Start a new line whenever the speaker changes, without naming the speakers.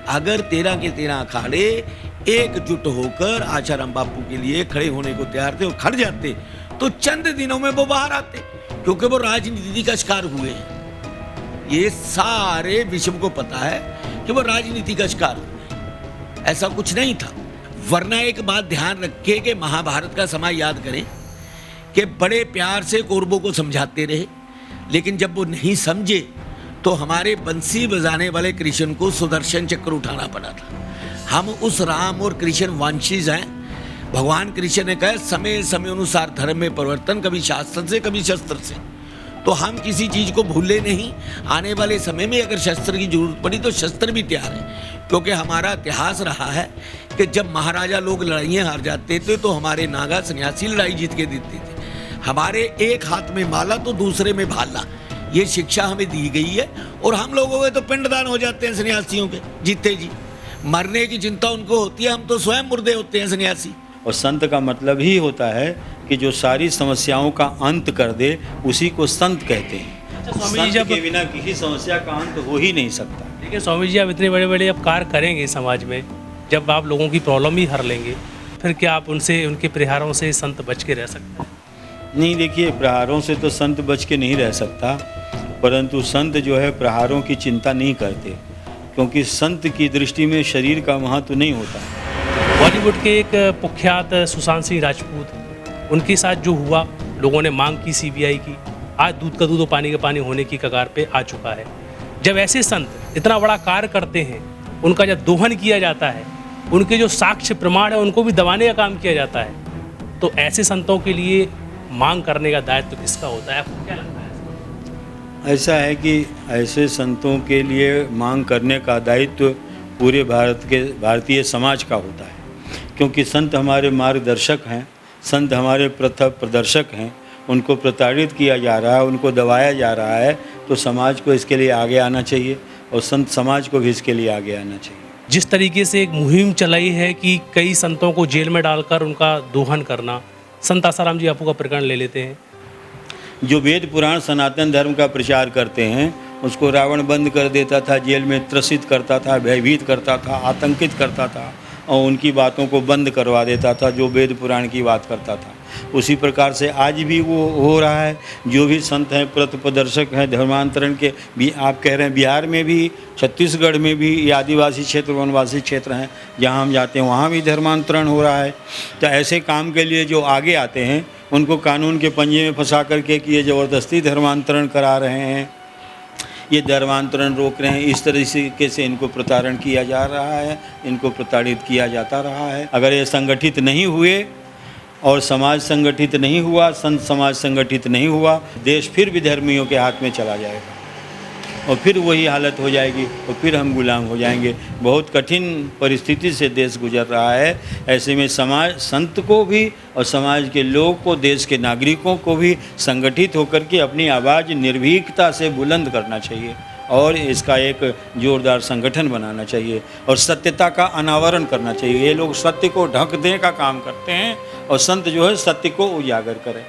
अगर 13 के 13 अखाड़े एकजुट होकर आचाराम बापू के लिए खड़े होने को तैयार थे और खड़ जाते तो चंद दिनों में वो बाहर आते, क्योंकि वो राजनीति का शिकार हुए हैं। ये सारे विश्व को पता है कि वो राजनीति का शिकार हुए, ऐसा कुछ नहीं था। वरना एक बात ध्यान रखे कि महाभारत का समय याद करें कि बड़े प्यार से कौरवों को समझाते रहे, लेकिन जब वो नहीं समझे तो हमारे बंसी बजाने वाले कृष्ण को सुदर्शन चक्र उठाना पड़ा था। हम उस राम और कृष्ण वंशीज हैं। भगवान कृष्ण ने कहा समय समय अनुसार धर्म में परिवर्तन, कभी शास्त्र से कभी शस्त्र से। तो हम किसी चीज को भूले नहीं। आने वाले समय में अगर शस्त्र की जरूरत पड़ी तो शस्त्र भी तैयार है, क्योंकि हमारा इतिहास रहा है कि जब महाराजा लोग लड़ाइयाँ हार जाते थे तो हमारे नागा सन्यासी लड़ाई जीत के देते थे। हमारे एक हाथ में माला तो दूसरे में भाला, ये शिक्षा हमें दी गई है। और हम लोगों के तो पिंडदान हो जाते हैं सन्यासियों के, जीते जी। मरने की चिंता उनको होती है, हम तो स्वयं मुर्दे होते हैं सन्यासी।
और संत का मतलब ही होता है कि जो सारी समस्याओं का अंत कर दे, उसी को संत कहते हैं। स्वामी जी, के बिना किसी समस्या का अंत हो ही नहीं सकता।
देखिए स्वामी जी, आप इतने बड़े बड़े अब कार्य करेंगे समाज में, जब आप लोगों की प्रॉब्लम ही हर लेंगे, फिर क्या आप उनसे, उनके प्रहारों से संत बच के रह सकते हैं?
नहीं, देखिए प्रहारों से तो संत बच के नहीं रह सकता, परंतु संत जो है प्रहारों की चिंता नहीं करते, क्योंकि संत की दृष्टि में शरीर का महत्व नहीं होता।
बॉलीवुड के एक कुख्यात सुशांत सिंह राजपूत, उनके साथ जो हुआ, लोगों ने मांग की सीबीआई की, आज दूध का दूध और पानी का पानी होने की कगार पे आ चुका है। जब ऐसे संत इतना बड़ा कार्य करते हैं, उनका जब दोहन किया जाता है, उनके जो साक्ष्य प्रमाण है उनको भी दबाने का काम किया जाता है, तो ऐसे संतों के लिए मांग करने का दायित्व किसका होता है? आपको क्या लगता है?
ऐसा है कि ऐसे संतों के लिए मांग करने का दायित्व पूरे भारतीय समाज का होता है, क्योंकि संत हमारे मार्गदर्शक हैं, संत हमारे प्रथ प्रदर्शक हैं। उनको प्रताड़ित किया जा रहा है, उनको दबाया जा रहा है, तो समाज को इसके लिए आगे आना चाहिए और संत समाज को भी इसके लिए आगे आना चाहिए।
जिस तरीके से एक मुहिम चलाई है कि कई संतों को जेल में डालकर उनका दोहन करना, संत आसाराम जी आपू का प्रकरण ले लेते हैं।
जो वेद पुराण सनातन धर्म का प्रचार करते हैं, उसको रावण बंद कर देता था, जेल में त्रसित करता था, भयभीत करता था, आतंकित करता था और उनकी बातों को बंद करवा देता था जो वेद पुराण की बात करता था। उसी प्रकार से आज भी वो हो रहा है। जो भी संत हैं, पथ प्रदर्शक हैं, धर्मांतरण के भी आप कह रहे हैं, बिहार में भी, छत्तीसगढ़ में भी ये आदिवासी क्षेत्र, वनवासी क्षेत्र हैं, जहाँ हम जाते हैं वहाँ भी धर्मांतरण हो रहा है। तो ऐसे काम के लिए जो आगे आते हैं उनको कानून के पंजे में फंसा करके कि ये ज़बरदस्ती धर्मांतरण करा रहे हैं, ये धर्मांतरण रोक रहे हैं, इस तरीके से इनको प्रताड़न किया जा रहा है, इनको प्रताड़ित किया जाता रहा है। अगर ये संगठित नहीं हुए और समाज संगठित नहीं हुआ, संत समाज संगठित नहीं हुआ, देश फिर विधर्मियों के हाथ में चला जाएगा और फिर वही हालत हो जाएगी और फिर हम गुलाम हो जाएंगे। बहुत कठिन परिस्थिति से देश गुजर रहा है। ऐसे में समाज, संत को भी और समाज के लोग को, देश के नागरिकों को भी संगठित होकर के अपनी आवाज़ निर्भीकता से बुलंद करना चाहिए और इसका एक जोरदार संगठन बनाना चाहिए और सत्यता का अनावरण करना चाहिए। ये लोग सत्य को ढक देने का काम करते हैं और संत जो है सत्य को उजागर करें।